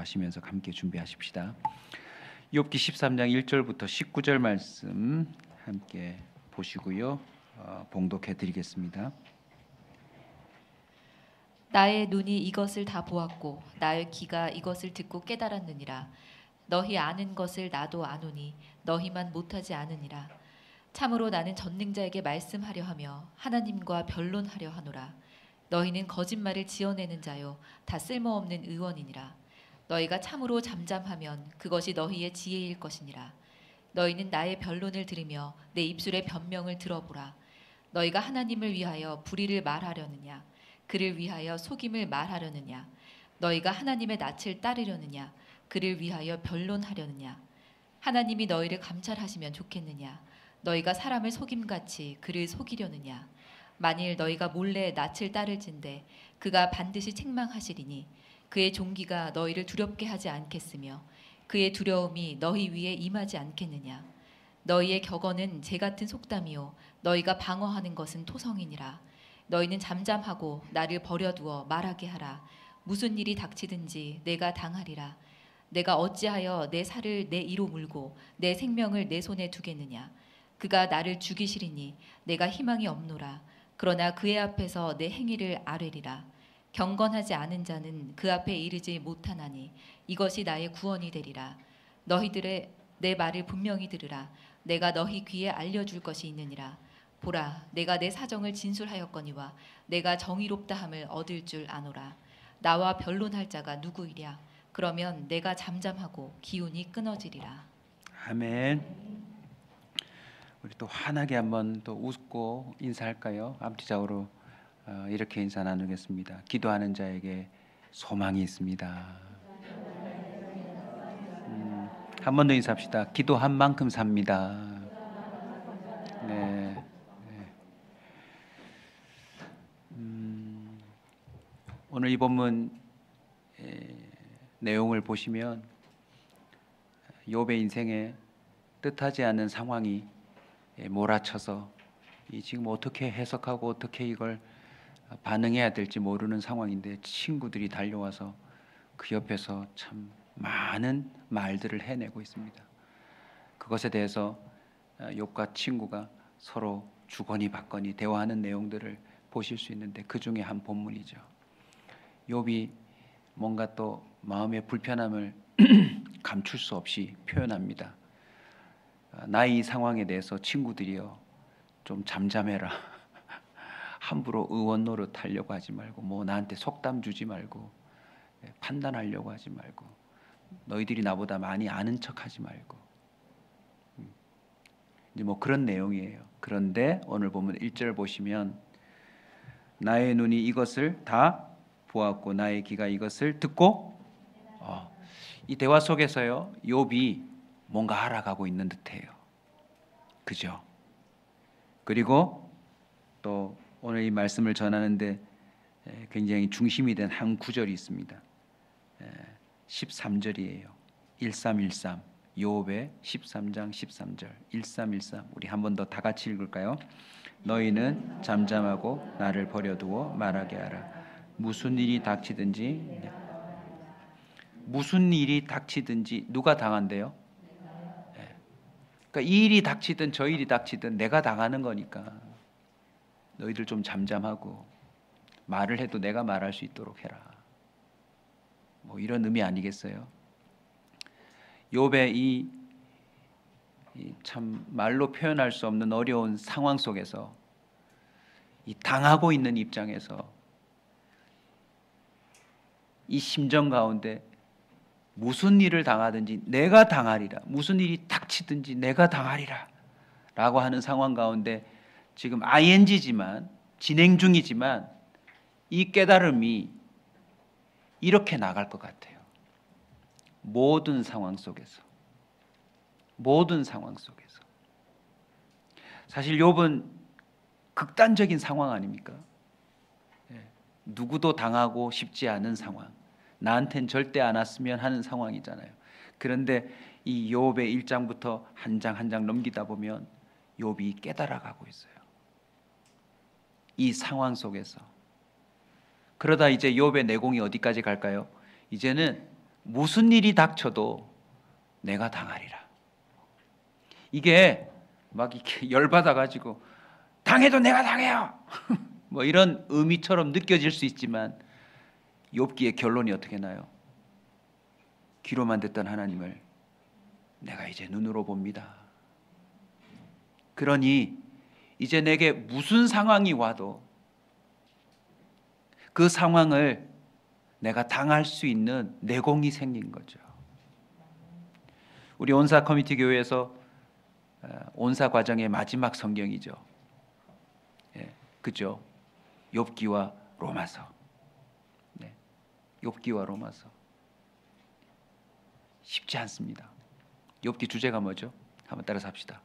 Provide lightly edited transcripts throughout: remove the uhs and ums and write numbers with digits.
하시면서 함께 준비하십시다. 욥기 13장 1절부터 19절 말씀 함께 보시고요. 봉독해 드리겠습니다. 나의 눈이 이것을 다 보았고 나의 귀가 이것을 듣고 깨달았느니라. 너희 아는 것을 나도 아노니 너희만 못하지 않으니라. 참으로 나는 전능자에게 말씀하려 하며 하나님과 변론하려 하노라. 너희는 거짓말을 지어내는 자요 다 쓸모없는 의원이니라. 너희가 참으로 잠잠하면 그것이 너희의 지혜일 것이니라. 너희는 나의 변론을 들으며 내 입술의 변명을 들어보라. 너희가 하나님을 위하여 불의를 말하려느냐 그를 위하여 속임을 말하려느냐 너희가 하나님의 낯을 따르려느냐 그를 위하여 변론하려느냐 하나님이 너희를 감찰하시면 좋겠느냐 너희가 사람을 속임같이 그를 속이려느냐 만일 너희가 몰래 낯을 따를진대 그가 반드시 책망하시리니 그의 종기가 너희를 두렵게 하지 않겠으며 그의 두려움이 너희 위에 임하지 않겠느냐 너희의 격언은 재 같은 속담이요 너희가 방어하는 것은 토성이니라. 너희는 잠잠하고 나를 버려두어 말하게 하라. 무슨 일이 닥치든지 내가 당하리라. 내가 어찌하여 내 살을 내 이로 물고 내 생명을 내 손에 두겠느냐. 그가 나를 죽이시리니 내가 희망이 없노라. 그러나 그의 앞에서 내 행위를 아뢰리라. 경건하지 않은 자는 그 앞에 이르지 못하나니 이것이 나의 구원이 되리라. 너희들의 내 말을 분명히 들으라. 내가 너희 귀에 알려줄 것이 있느니라. 보라, 내가 내 사정을 진술하였거니와 내가 정의롭다함을 얻을 줄 아노라. 나와 변론할 자가 누구이랴? 그러면 내가 잠잠하고 기운이 끊어지리라. 아멘. 우리 또 환하게 한번 또 웃고 인사할까요? 앞뒤좌우로 이렇게 인사 나누겠습니다. 기도하는 자에게 소망이 있습니다. 한 번 더 인사합시다. 기도한 만큼 삽니다. 네. 오늘 이 본문 내용을 보시면 욥의 인생에 뜻하지 않은 상황이 몰아쳐서 지금 어떻게 해석하고 어떻게 이걸 반응해야 될지 모르는 상황인데 친구들이 달려와서 그 옆에서 참 많은 말들을 해내고 있습니다. 그것에 대해서 욥과 친구가 서로 주거니 받거니 대화하는 내용들을 보실 수 있는데 그 중에 한 본문이죠. 욥이 뭔가 또 마음의 불편함을 감출 수 없이 표현합니다. 나의 이 상황에 대해서 친구들이요 좀 잠잠해라. 함부로 의원 노릇하려고 하지 말고 뭐 나한테 속담 주지 말고 판단하려고 하지 말고 너희들이 나보다 많이 아는 척하지 말고 이제 뭐 그런 내용이에요. 그런데 오늘 보면 1절 보시면 나의 눈이 이것을 다 보았고 나의 귀가 이것을 듣고 이 대화 속에서요 욥이 뭔가 알아가고 있는 듯해요. 그죠? 그리고 또 오늘 이 말씀을 전하는데 굉장히 중심이 된 한 구절이 있습니다. 13절이에요. 1313 욥의 13장 13절 1313 우리 한 번 더 다 같이 읽을까요? 너희는 잠잠하고 나를 버려두어 말하게 하라. 무슨 일이 닥치든지 누가 당한대요? 그러니까 이 일이 닥치든 저 일이 닥치든 내가 당하는 거니까 너희들 좀 잠잠하고 말을 해도 내가 말할 수 있도록 해라. 뭐 이런 의미 아니겠어요? 욥의 이 참 말로 표현할 수 없는 어려운 상황 속에서 이 당하고 있는 입장에서 이 심정 가운데 무슨 일을 당하든지 내가 당하리라, 무슨 일이 닥치든지 내가 당하리라 라고 하는 상황 가운데 지금 ing지만 진행 중이지만 이 깨달음이 이렇게 나갈 것 같아요. 모든 상황 속에서 사실 욥은 극단적인 상황 아닙니까? 누구도 당하고 싶지 않은 상황, 나한텐 절대 안 왔으면 하는 상황이잖아요. 그런데 이 욥의 1장부터 한 장 한 장 넘기다 보면 욥이 깨달아가고 있어요. 이 상황 속에서. 그러다 이제 욥의 내공이 어디까지 갈까요? 이제는 무슨 일이 닥쳐도 내가 당하리라. 이게 막 이렇게 열받아 가지고 당해도 내가 당해요. 뭐 이런 의미처럼 느껴질 수 있지만 욥기의 결론이 어떻게 나요? 귀로만 듣던 하나님을 내가 이제 눈으로 봅니다. 그러니 이제 내게 무슨 상황이 와도 그 상황을 내가 당할 수 있는 내공이 생긴 거죠. 우리 온사 커뮤니티 교회에서 온사 과정의 마지막 성경이죠. 예, 그죠? 욥기와 로마서. 네, 욥기와 로마서. 쉽지 않습니다. 욥기 주제가 뭐죠? 한번 따라서 합시다.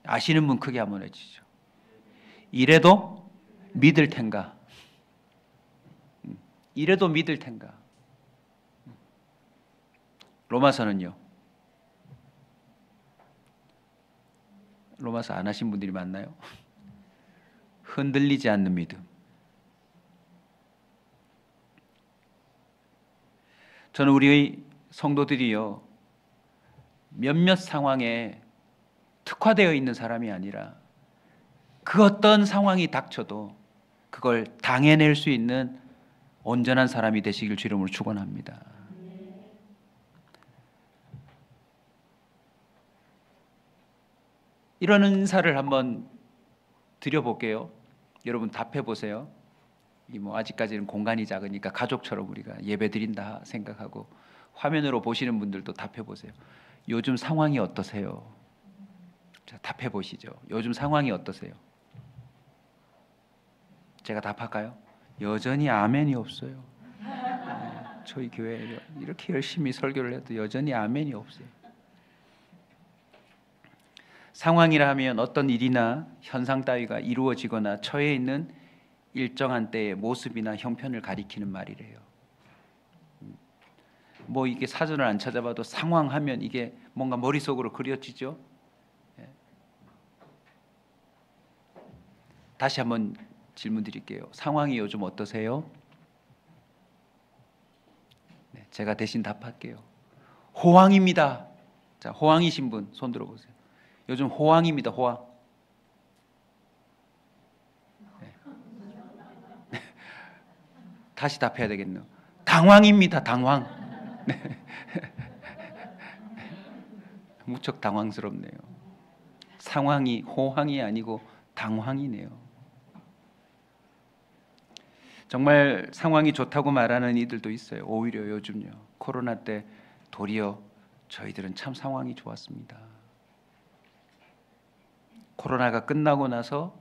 아시는 분 크게 한번 해주시죠. 이래도 믿을 텐가? 이래도 믿을 텐가? 로마서는요? 로마서 안 하신 분들이 많나요? 흔들리지 않는 믿음. 저는 우리 성도들이요, 몇몇 상황에 특화되어 있는 사람이 아니라 그 어떤 상황이 닥쳐도 그걸 당해낼 수 있는 온전한 사람이 되시길 주 이름으로 축원합니다. 이런 은사를 한번 드려볼게요. 여러분 답해 보세요. 아직까지는 공간이 작으니까 가족처럼 우리가 예배 드린다 생각하고 화면으로 보시는 분들도 답해 보세요. 요즘 상황이 어떠세요? 자, 답해 보시죠. 요즘 상황이 어떠세요? 제가 답할까요? 여전히 아멘이 없어요. 저희 교회 이렇게 열심히 설교를 해도 여전히 아멘이 없어요. 상황이라 하면 어떤 일이나 현상 따위가 이루어지거나 처해 있는 일정한 때의 모습이나 형편을 가리키는 말이래요. 이게 사전을 안 찾아봐도 상황하면 이게 뭔가 머릿속으로 그려지죠. 다시 한번 질문 드릴게요. 상황이 요즘 어떠세요? 네, 제가 대신 답할게요. 호황입니다. 자, 호황이신 분 손 들어보세요. 요즘 호황입니다. 호황. 네. 다시 답해야 되겠네요. 당황입니다. 당황. 네. 무척 당황스럽네요. 상황이 호황이 아니고 당황이네요. 정말 상황이 좋다고 말하는 이들도 있어요. 오히려 요즘요. 코로나 때 도리어 저희들은 참 상황이 좋았습니다. 코로나가 끝나고 나서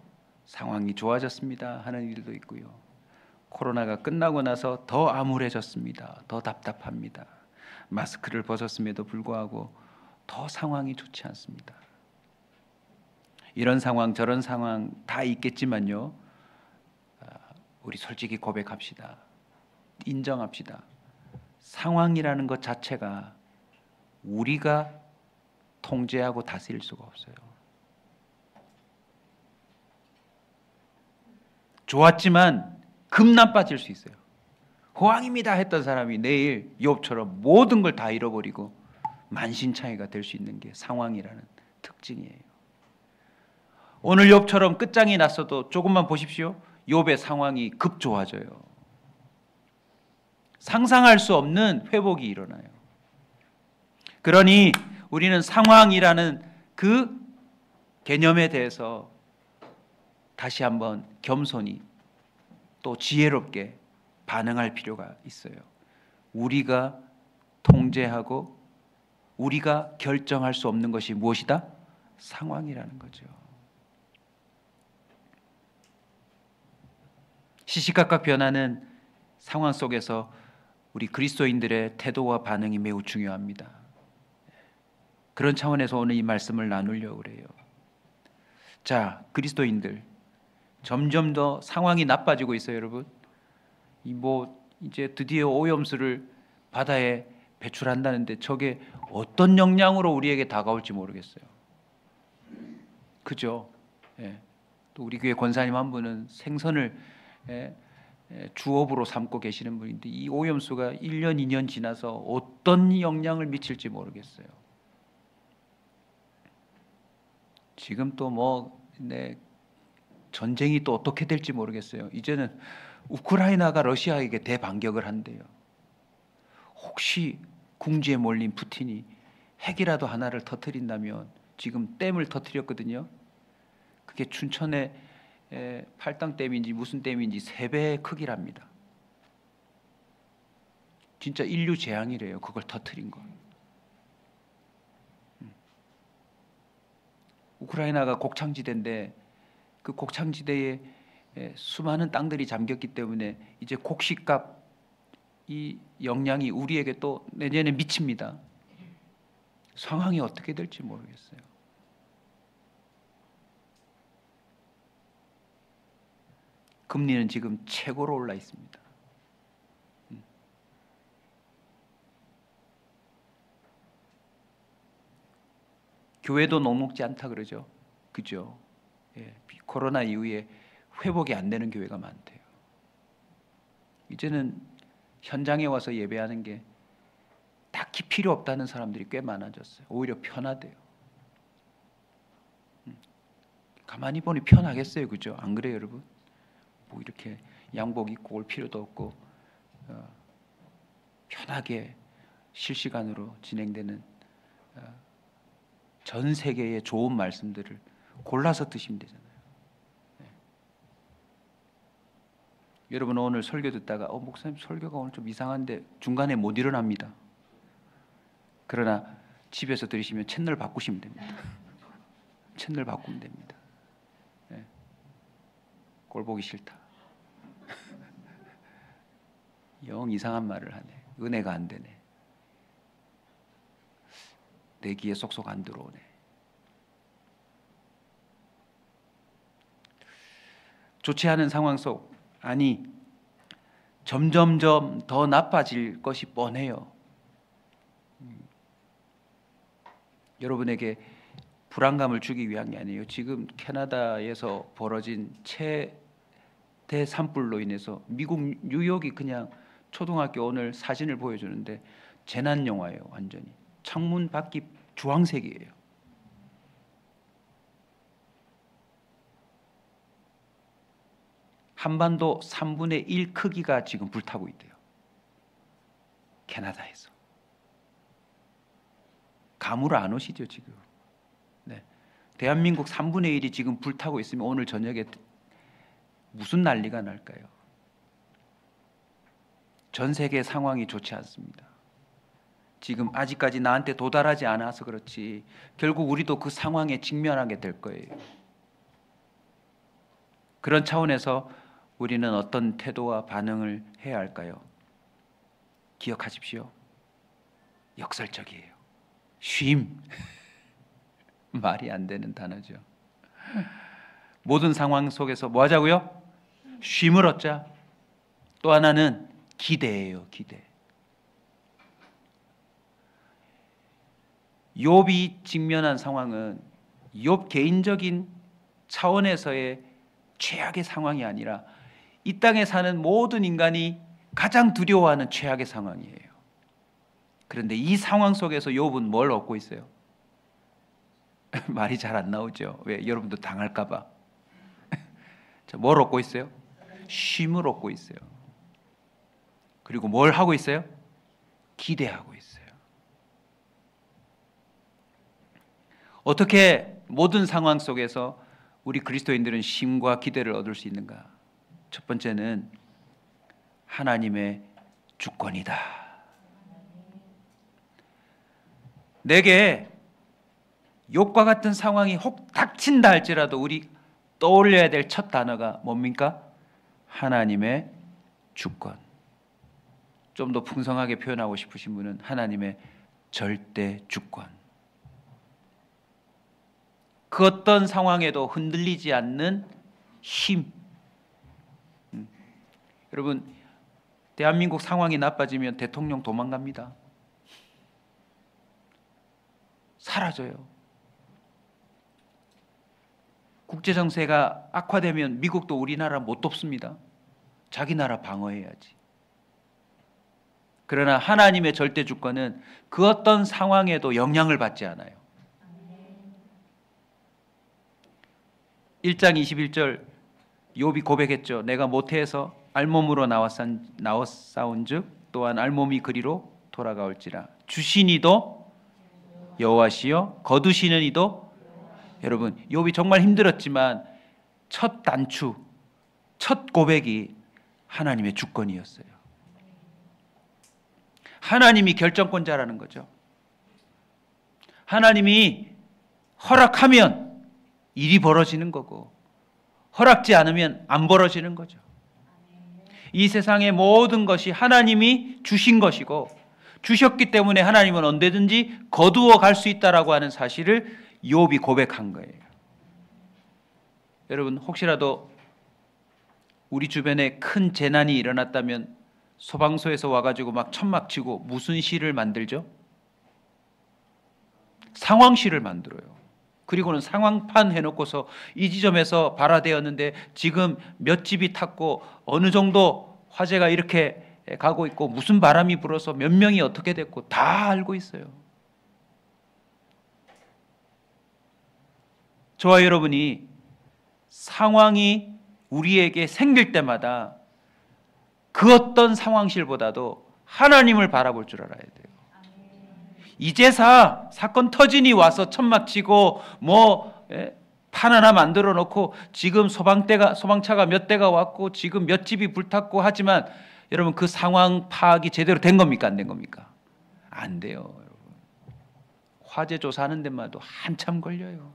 상황이 좋아졌습니다 하는 일도 있고요. 코로나가 끝나고 나서 더 암울해졌습니다. 더 답답합니다. 마스크를 벗었음에도 불구하고 더 상황이 좋지 않습니다. 이런 상황 저런 상황 다 있겠지만요. 우리 솔직히 고백합시다. 인정합시다. 상황이라는 것 자체가 우리가 통제하고 다스릴 수가 없어요. 좋았지만 급 나빠질 수 있어요. 호황입니다 했던 사람이 내일 욥처럼 모든 걸 다 잃어버리고 만신창이가 될 수 있는 게 상황이라는 특징이에요. 오늘 욥처럼 끝장이 났어도 조금만 보십시오. 욥의 상황이 급 좋아져요. 상상할 수 없는 회복이 일어나요. 그러니 우리는 상황이라는 그 개념에 대해서 다시 한번 겸손히 또 지혜롭게 반응할 필요가 있어요. 우리가 통제하고 우리가 결정할 수 없는 것이 무엇이다? 상황이라는 거죠. 시시각각 변하는 상황 속에서 우리 그리스도인들의 태도와 반응이 매우 중요합니다. 그런 차원에서 오늘 이 말씀을 나누려고 그래요. 자, 그리스도인들 점점 더 상황이 나빠지고 있어요, 여러분. 이제 드디어 오염수를 바다에 배출한다는데 저게 어떤 영향으로 우리에게 다가올지 모르겠어요. 그죠? 예. 또 우리 교회 권사님 한 분은 생선을 주업으로 삼고 계시는 분인데 이 오염수가 1년, 2년 지나서 어떤 영향을 미칠지 모르겠어요. 지금 또 전쟁이 또 어떻게 될지 모르겠어요. 이제는 우크라이나가 러시아에게 대반격을 한대요. 혹시 궁지에 몰린 푸틴이 핵이라도 하나를 터뜨린다면, 지금 댐을 터뜨렸거든요. 그게 춘천의 팔당댐인지 무슨 댐인지 3배의 크기랍니다. 진짜 인류 재앙이래요. 그걸 터뜨린 거. 우크라이나가 곡창지대인데 그 곡창지대에 수많은 땅들이 잠겼기 때문에 이제 곡식값 이 영향이 우리에게 또 내년에 미칩니다. 상황이 어떻게 될지 모르겠어요. 금리는 지금 최고로 올라 있습니다. 교회도 녹록지 않다 그러죠. 그죠? 예, 코로나 이후에 회복이 안 되는 교회가 많대요. 이제는 현장에 와서 예배하는 게 딱히 필요 없다는 사람들이 꽤 많아졌어요. 오히려 편하대요. 가만히 보니 편하겠어요, 그죠? 안 그래요, 여러분? 뭐 이렇게 양복 입고 올 필요도 없고 편하게 실시간으로 진행되는 전 세계의 좋은 말씀들을 골라서 드시면 되잖아요. 네. 여러분 오늘 설교 듣다가 목사님 설교가 오늘 좀 이상한데 중간에 못 일어납니다. 그러나 집에서 들으시면 채널 바꾸시면 됩니다. 채널 바꾸면 됩니다. 네. 꼴 보기 싫다. 영 이상한 말을 하네. 은혜가 안 되네. 내 귀에 쏙쏙 안 들어오네. 좋지 않은 상황 속, 아니 점점점 더 나빠질 것이 뻔해요. 여러분에게 불안감을 주기 위한 게 아니에요. 지금 캐나다에서 벌어진 최대 산불로 인해서 미국 뉴욕이 그냥 초등학교 오늘 사진을 보여주는데 재난 영화예요. 완전히 창문 밖이 주황색이에요. 한반도 3분의 1 크기가 지금 불타고 있대요. 캐나다에서. 감으로 안 오시죠 지금. 네. 대한민국 3분의 1이 지금 불타고 있으면 오늘 저녁에 무슨 난리가 날까요? 전 세계 상황이 좋지 않습니다. 지금 아직까지 나한테 도달하지 않아서 그렇지 결국 우리도 그 상황에 직면하게 될 거예요. 그런 차원에서 우리는 어떤 태도와 반응을 해야 할까요? 기억하십시오. 역설적이에요. 쉼. 말이 안 되는 단어죠. 모든 상황 속에서 뭐 하자고요? 쉼을 얻자. 또 하나는 기대예요. 기대. 욥이 직면한 상황은 욥 개인적인 차원에서의 최악의 상황이 아니라 이 땅에 사는 모든 인간이 가장 두려워하는 최악의 상황이에요. 그런데 이 상황 속에서 욥은 뭘 얻고 있어요? 말이 잘 안 나오죠. 왜? 여러분도 당할까 봐. 뭘 얻고 있어요? 쉼을 얻고 있어요. 그리고 뭘 하고 있어요? 기대하고 있어요. 어떻게 모든 상황 속에서 우리 그리스도인들은 쉼과 기대를 얻을 수 있는가? 첫 번째는 하나님의 주권이다. 내게 욥과 같은 상황이 혹 닥친다 할지라도 우리 떠올려야 될 첫 단어가 뭡니까? 하나님의 주권. 좀 더 풍성하게 표현하고 싶으신 분은 하나님의 절대 주권. 그 어떤 상황에도 흔들리지 않는 힘. 여러분, 대한민국 상황이 나빠지면 대통령 도망갑니다. 사라져요. 국제 정세가 악화되면 미국도 우리나라 못 돕습니다. 자기 나라 방어해야지. 그러나 하나님의 절대 주권은 그 어떤 상황에도 영향을 받지 않아요. 1장 21절 욥이 고백했죠. 내가 모태에서 알몸으로 나왔사온즉 또한 알몸이 그리로 돌아가올지라. 주신 이도 여호와시요 거두시는 이도. 여러분, 욥이 정말 힘들었지만 첫 단추, 첫 고백이 하나님의 주권이었어요. 하나님이 결정권자라는 거죠. 하나님이 허락하면 일이 벌어지는 거고 허락지 않으면 안 벌어지는 거죠. 이 세상의 모든 것이 하나님이 주신 것이고 주셨기 때문에 하나님은 언제든지 거두어 갈 수 있다라고 하는 사실을 욥이 고백한 거예요. 여러분, 혹시라도 우리 주변에 큰 재난이 일어났다면 소방서에서 와가지고 막 천막 치고 무슨 시를 만들죠? 상황시를 만들어요. 그리고는 상황판 해놓고서 이 지점에서 발화되었는데 지금 몇 집이 탔고 어느 정도 화재가 이렇게 가고 있고 무슨 바람이 불어서 몇 명이 어떻게 됐고 다 알고 있어요. 저와 여러분이 상황이 우리에게 생길 때마다 그 어떤 상황실보다도 하나님을 바라볼 줄 알아야 돼요. 이제사 사건 터지니 와서 천막 치고 판 하나 만들어 놓고 지금 소방차가 몇 대가 왔고 지금 몇 집이 불탔고 하지만 여러분, 그 상황 파악이 제대로 된 겁니까? 안 된 겁니까? 안 돼요. 여러분. 화재 조사하는 데만 해도 한참 걸려요.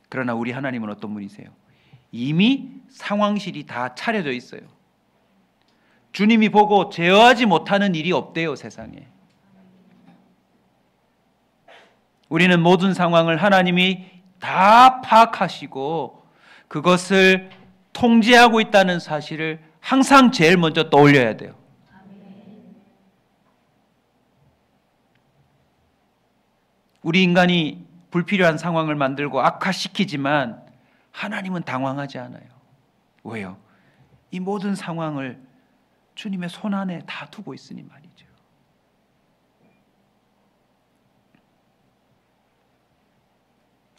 그러나 우리 하나님은 어떤 분이세요? 이미 상황실이 다 차려져 있어요. 주님이 보고 제어하지 못하는 일이 없대요, 세상에. 우리는 모든 상황을 하나님이 다 파악하시고 그것을 통제하고 있다는 사실을 항상 제일 먼저 떠올려야 돼요. 우리 인간이 불필요한 상황을 만들고 악화시키지만 하나님은 당황하지 않아요. 왜요? 이 모든 상황을 주님의 손 안에 다 두고 있으니 말이죠.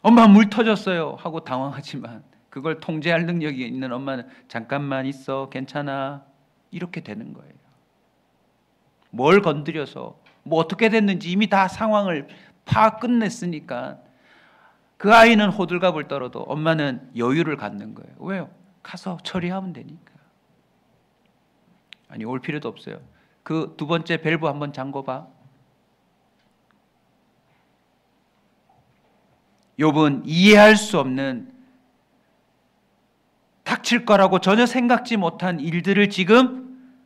엄마 물 터졌어요 하고 당황하지만 그걸 통제할 능력이 있는 엄마는 잠깐만 있어, 괜찮아, 이렇게 되는 거예요. 뭘 건드려서 뭐 어떻게 됐는지 이미 다 상황을 파악 끝냈으니까 그 아이는 호들갑을 떨어도 엄마는 여유를 갖는 거예요. 왜요? 가서 처리하면 되니까. 아니, 올 필요도 없어요. 그 두 번째 밸브 한번 잠궈봐. 욥은 이해할 수 없는, 닥칠 거라고 전혀 생각지 못한 일들을 지금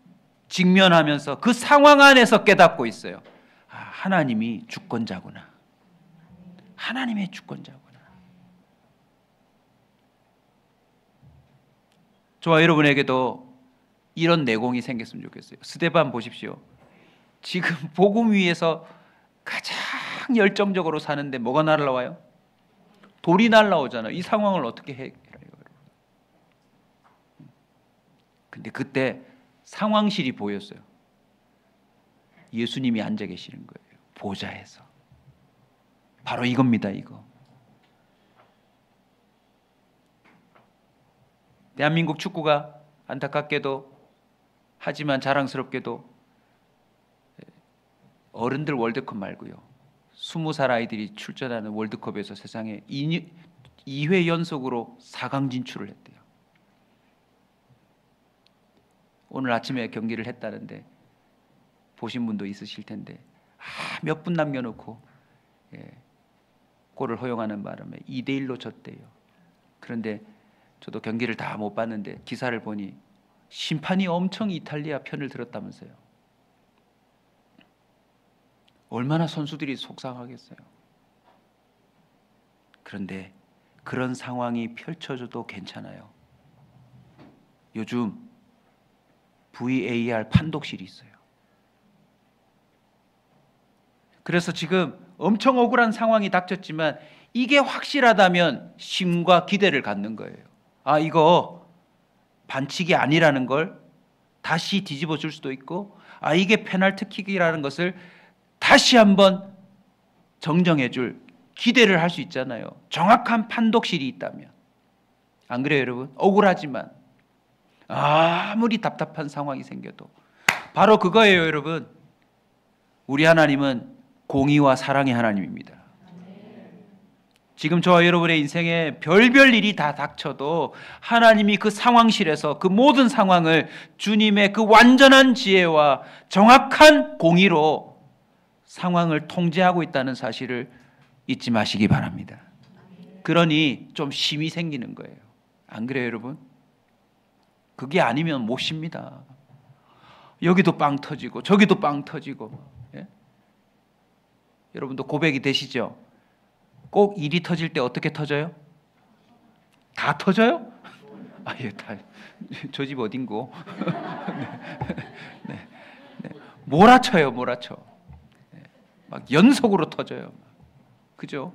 직면하면서 그 상황 안에서 깨닫고 있어요. 아, 하나님이 주권자구나. 하나님의 주권자구나. 저와 여러분에게도 이런 내공이 생겼으면 좋겠어요. 스데반 보십시오. 지금 복음 위에서 가장 열정적으로 사는데 뭐가 날라와요? 돌이 날라오잖아요. 이 상황을 어떻게 해결해요? 근데 그때 상황실이 보였어요. 예수님이 앉아 계시는 거예요. 보좌에서. 바로 이겁니다, 이거. 대한민국 축구가 안타깝게도 하지만 자랑스럽게도 어른들 월드컵 말고요, 20살 아이들이 출전하는 월드컵에서 세상에 2회 연속으로 4강 진출을 했대요. 오늘 아침에 경기를 했다는데 보신 분도 있으실 텐데 몇 분 남겨놓고 골을 허용하는 바람에 2대1로 졌대요. 그런데 저도 경기를 다 못 봤는데 기사를 보니 심판이 엄청 이탈리아 편을 들었다면서요. 얼마나 선수들이 속상하겠어요. 그런데 그런 상황이 펼쳐져도 괜찮아요. 요즘 VAR 판독실이 있어요. 그래서 지금 엄청 억울한 상황이 닥쳤지만 이게 확실하다면 힘과 기대를 갖는 거예요. 아, 이거 반칙이 아니라는 걸 다시 뒤집어 줄 수도 있고, 아, 이게 페널티킥이라는 것을 다시 한번 정정해 줄 기대를 할 수 있잖아요. 정확한 판독실이 있다면. 안 그래요, 여러분? 억울하지만 아무리 답답한 상황이 생겨도 바로 그거예요, 여러분. 우리 하나님은 공의와 사랑의 하나님입니다. 지금 저와 여러분의 인생에 별별 일이 다 닥쳐도 하나님이 그 상황실에서 그 모든 상황을 주님의 그 완전한 지혜와 정확한 공의로 상황을 통제하고 있다는 사실을 잊지 마시기 바랍니다. 그러니 좀 힘이 생기는 거예요. 안 그래요, 여러분? 그게 아니면 못 쉽니다. 여기도 빵 터지고 저기도 빵 터지고. 예? 여러분도 고백이 되시죠? 꼭 일이 터질 때 어떻게 터져요? 다 터져요? 아, 예, 다. 저 집 어딘고? 네, 네. 몰아쳐요, 몰아쳐. 네. 막 연속으로 터져요. 그죠?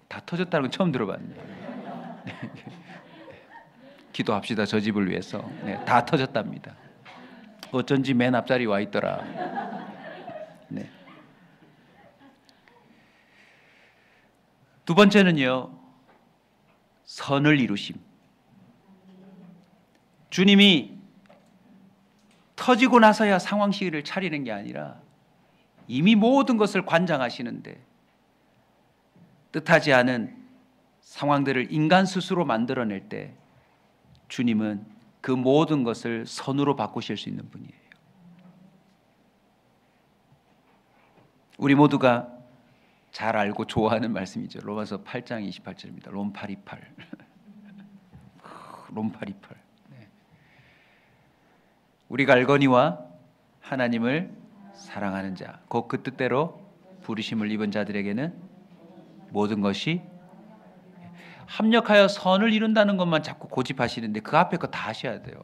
다 터졌다는 건 처음 들어봤네요. 기도합시다, 저 집을 위해서. 네, 다 터졌답니다. 어쩐지 맨 앞자리 와 있더라. 네. 두 번째는요, 선을 이루심. 주님이 터지고 나서야 상황 시기를 차리는 게 아니라 이미 모든 것을 관장하시는데 뜻하지 않은 상황들을 인간 스스로 만들어낼 때 주님은 그 모든 것을 선으로 바꾸실 수 있는 분이에요. 우리 모두가 잘 알고 좋아하는 말씀이죠. 로마서 8장 28절입니다. 롬 828. 롬 828. 네. 우리가 알거니와 하나님을 사랑하는 자, 곧 그 뜻대로 부르심을 입은 자들에게는 모든 것이 합력하여 선을 이룬다는 것만 자꾸 고집하시는데 그 앞에 거 다 하셔야 돼요.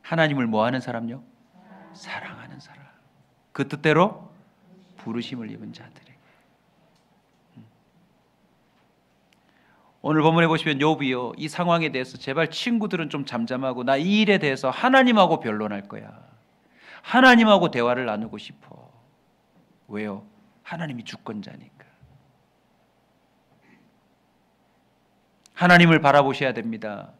하나님을 뭐 하는 사람요? 사랑하는 사람. 그 뜻대로 부르심을 입은 자들에게. 오늘 본문에 보시면 욥이요, 이 상황에 대해서 제발 친구들은 좀 잠잠하고 나 이 일에 대해서 하나님하고 변론할 거야. 하나님하고 대화를 나누고 싶어. 왜요? 하나님이 주권자니까. 하나님을 바라보셔야 됩니다.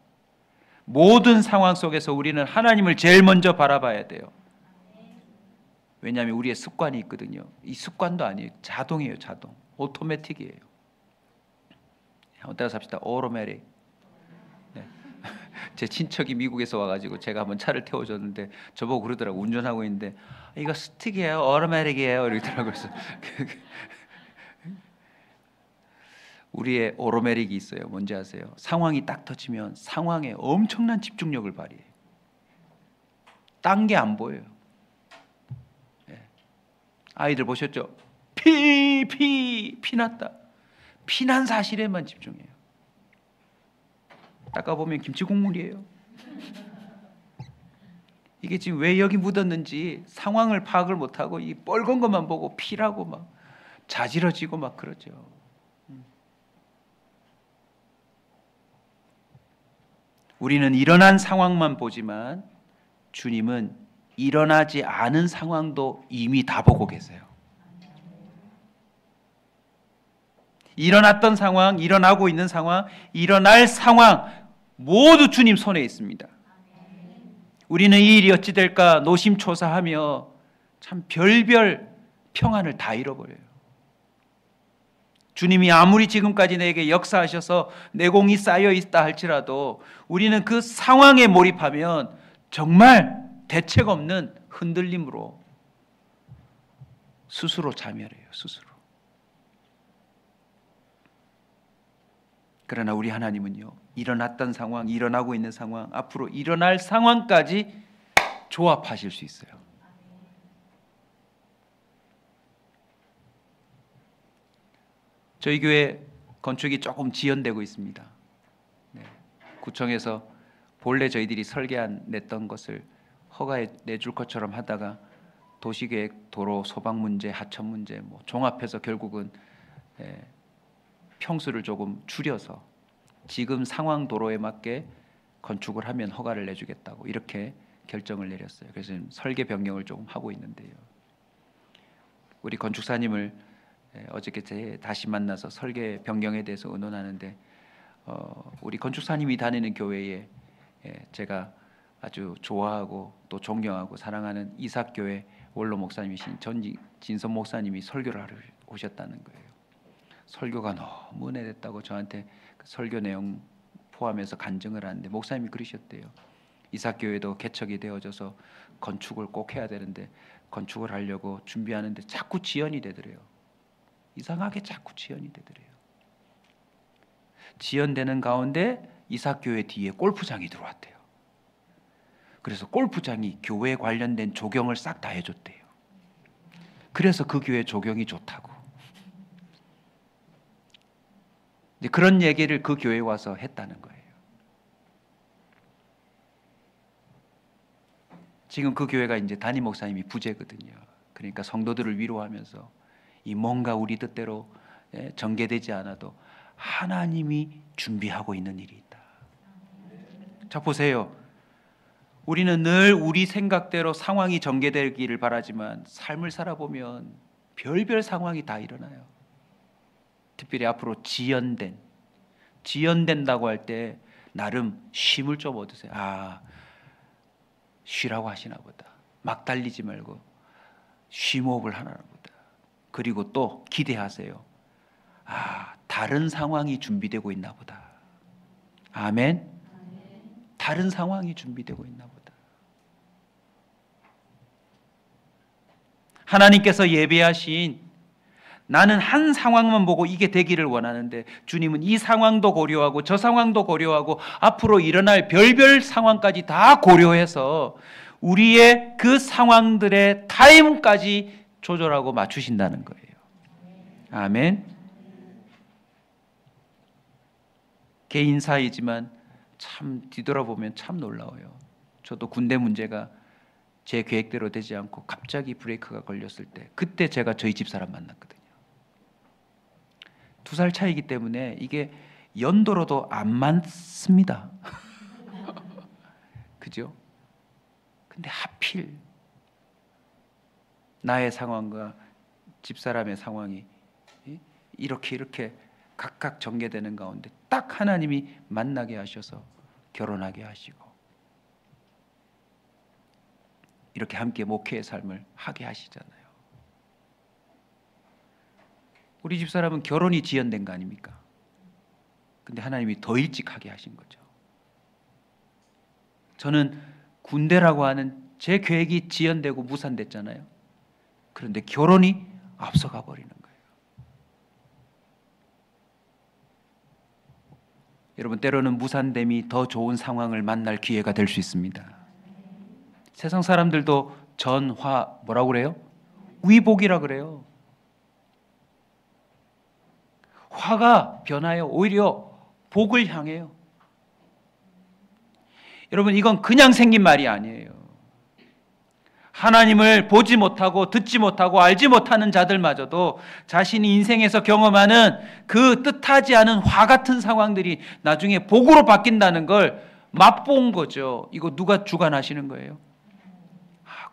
모든 상황 속에서 우리는 하나님을 제일 먼저 바라봐야 돼요. 왜냐하면 우리의 습관이 있거든요. 이 습관도 아니에요. 자동이에요, 자동. 오토매틱이에요. 한번 따라 삽시다. 오토매틱. 네. 제 친척이 미국에서 와가지고 제가 한번 차를 태워줬는데 저보고 그러더라고. 운전하고 있는데 이거 스틱이에요, 오토매틱이에요 이러더라고요. 그래서 우리의 오토매틱이 있어요. 뭔지 아세요? 상황이 딱 터치면 상황에 엄청난 집중력을 발휘해요. 딴 게 안 보여요. 아이들 보셨죠? 피났다. 피난 사실에만 집중해요. 닦아보면 김치 국물이에요. 이게 지금 왜 여기 묻었는지 상황을 파악을 못하고 이 뻘건 것만 보고 피라고 막 자지러지고 막 그러죠. 우리는 일어난 상황만 보지만 주님은 일어나지 않은 상황도 이미 다 보고 계세요. 일어났던 상황, 일어나고 있는 상황, 일어날 상황 모두 주님 손에 있습니다. 우리는 이 일이 어찌 될까 노심초사하며 참 별별 평안을 다 잃어버려요. 주님이 아무리 지금까지 내게 역사하셔서 내공이 쌓여 있다 할지라도 우리는 그 상황에 몰입하면 정말 대책 없는 흔들림으로 스스로 자멸해요. 스스로. 그러나 우리 하나님은요, 일어났던 상황, 일어나고 있는 상황, 앞으로 일어날 상황까지 조합하실 수 있어요. 저희 교회 건축이 조금 지연되고 있습니다. 네. 구청에서 본래 저희들이 설계한 냈던 것을 허가해 내줄 것처럼 하다가 도시계획, 도로, 소방 문제, 하천 문제 뭐 종합해서 결국은 평수를 조금 줄여서 지금 상황 도로에 맞게 건축을 하면 허가를 내주겠다고 이렇게 결정을 내렸어요. 그래서 지금 설계 변경을 조금 하고 있는데요. 우리 건축사님을 어저께 다시 만나서 설계 변경에 대해서 의논하는데 우리 건축사님이 다니는 교회에 제가 아주 좋아하고 또 존경하고 사랑하는 이삭교회 원로 목사님이신 전진선 목사님이 설교를 하러 오셨다는 거예요. 설교가 너무 은혜됐다고 저한테 그 설교 내용 포함해서 간증을 하는데 목사님이 그러셨대요. 이삭교회도 개척이 되어져서 건축을 꼭 해야 되는데 건축을 하려고 준비하는데 자꾸 지연이 되더래요. 이상하게 자꾸 지연이 되더래요. 지연되는 가운데 이삭교회 뒤에 골프장이 들어왔대요. 그래서 골프장이 교회에 관련된 조경을 싹 다 해줬대요. 그래서 그 교회 조경이 좋다고. 이제 그런 얘기를 그 교회에 와서 했다는 거예요. 지금 그 교회가 이제 담임 목사님이 부재거든요. 그러니까 성도들을 위로하면서 이 뭔가 우리 뜻대로 전개되지 않아도 하나님이 준비하고 있는 일이 있다. 자 보세요. 우리는 늘 우리 생각대로 상황이 전개되기를 바라지만 삶을 살아보면 별별 상황이 다 일어나요. 특별히 앞으로 지연된다고 할 때 나름 쉼을 좀 얻으세요. 아, 쉬라고 하시나 보다. 막 달리지 말고 쉼호흡을 하나 보다. 그리고 또 기대하세요. 아, 다른 상황이 준비되고 있나 보다. 아멘. 다른 상황이 준비되고 있나 보다. 하나님께서 예배하신 나는 한 상황만 보고 이게 되기를 원하는데 주님은 이 상황도 고려하고 저 상황도 고려하고 앞으로 일어날 별별 상황까지 다 고려해서 우리의 그 상황들의 타임까지 조절하고 맞추신다는 거예요. 아멘. 개인사이지만 참 뒤돌아보면 참 놀라워요. 저도 군대 문제가 제 계획대로 되지 않고 갑자기 브레이크가 걸렸을 때 그때 제가 저희 집사람 만났거든요. 2살 차이기 때문에 이게 연도로도 안 맞습니다. 그죠? 근데 하필 나의 상황과 집사람의 상황이 이렇게 각각 전개되는 가운데 딱 하나님이 만나게 하셔서 결혼하게 하시고 이렇게 함께 목회의 삶을 하게 하시잖아요. 우리 집사람은 결혼이 지연된 거 아닙니까? 근데 하나님이 더 일찍 하게 하신 거죠. 저는 군대라고 하는 제 계획이 지연되고 무산됐잖아요. 그런데 결혼이 앞서가 버리는 거예요. 여러분, 때로는 무산됨이 더 좋은 상황을 만날 기회가 될 수 있습니다. 세상 사람들도 전화 뭐라고 그래요? 위복이라 그래요. 화가 변하여 오히려 복을 향해요. 여러분, 이건 그냥 생긴 말이 아니에요. 하나님을 보지 못하고 듣지 못하고 알지 못하는 자들마저도 자신이 인생에서 경험하는 그 뜻하지 않은 화 같은 상황들이 나중에 복으로 바뀐다는 걸 맛본 거죠. 이거 누가 주관하시는 거예요?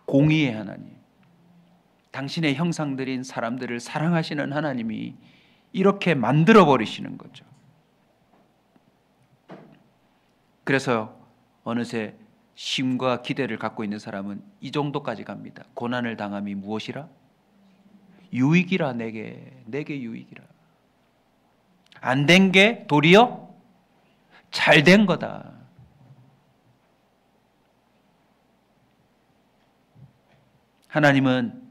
공의의 하나님, 당신의 형상들인 사람들을 사랑하시는 하나님이 이렇게 만들어 버리시는 거죠. 그래서 어느새 쉼과 기대를 갖고 있는 사람은 이 정도까지 갑니다. 고난을 당함이 무엇이라? 유익이라. 내게 유익이라. 안 된 게 도리어 잘 된 거다. 하나님은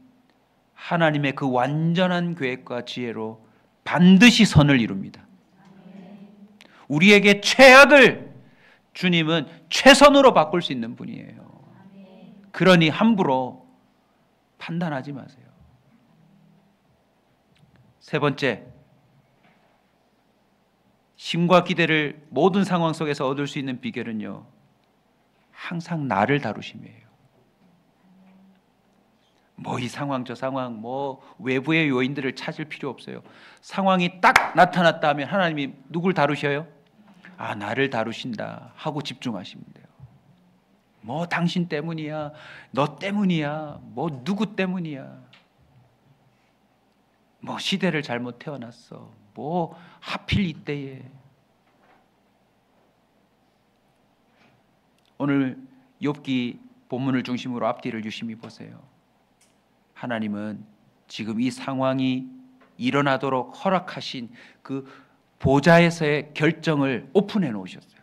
하나님의 그 완전한 계획과 지혜로 반드시 선을 이룹니다. 우리에게 최악을 주님은 최선으로 바꿀 수 있는 분이에요. 그러니 함부로 판단하지 마세요. 세 번째, 쉼과 기대를 모든 상황 속에서 얻을 수 있는 비결은요, 항상 나를 다루심이에요. 뭐 이 상황 저 상황 뭐 외부의 요인들을 찾을 필요 없어요. 상황이 딱 나타났다 하면 하나님이 누굴 다루셔요? 아, 나를 다루신다 하고 집중하시면 돼요. 뭐 당신 때문이야, 너 때문이야, 뭐 누구 때문이야, 뭐 시대를 잘못 태어났어, 뭐 하필 이때에. 오늘 욥기 본문을 중심으로 앞뒤를 유심히 보세요. 하나님은 지금 이 상황이 일어나도록 허락하신 그 보좌에서의 결정을 오픈해 놓으셨어요.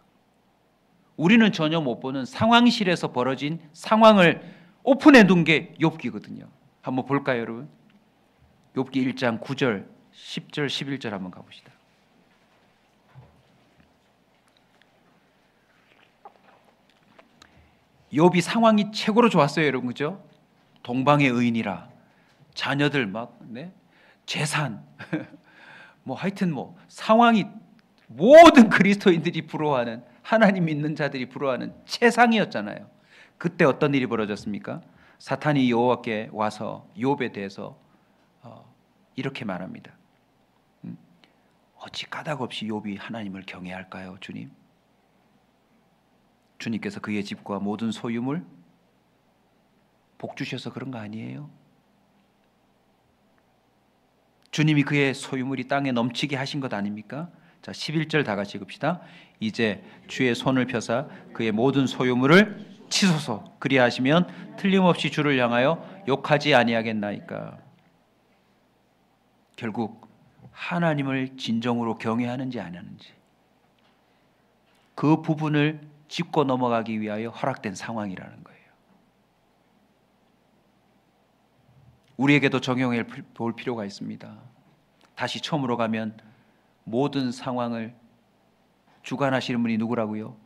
우리는 전혀 못 보는 상황실에서 벌어진 상황을 오픈해 둔 게 욥기거든요. 한번 볼까요, 여러분? 욥기 1장 9절, 10절, 11절 한번 가봅시다. 욥이 상황이 최고로 좋았어요, 여러분. 그죠? 동방의 의인이라 자녀들 막 재산 뭐 하여튼 뭐 상황이 모든 그리스도인들이 부러워하는, 하나님 믿는 자들이 부러워하는 최상이었잖아요. 그때 어떤 일이 벌어졌습니까? 사탄이 여호와께 와서 욥에 대해서 이렇게 말합니다. 어찌 까닭 없이 욥이 하나님을 경외할까요, 주님? 주님께서 그의 집과 모든 소유물 복 주셔서 그런 거 아니에요? 주님이 그의 소유물이 땅에 넘치게 하신 것 아닙니까? 자, 11절 다 같이 읽읍시다. 이제 주의 손을 펴사 그의 모든 소유물을 치소서. 그리하시면 틀림없이 주를 향하여 욕하지 아니하겠나이까. 결국 하나님을 진정으로 경외하는지 안 하는지, 그 부분을 짚고 넘어가기 위하여 허락된 상황이라는 거예요. 우리에게도 적용해 볼 필요가 있습니다. 다시 처음으로 가면 모든 상황을 주관하시는 분이 누구라고요?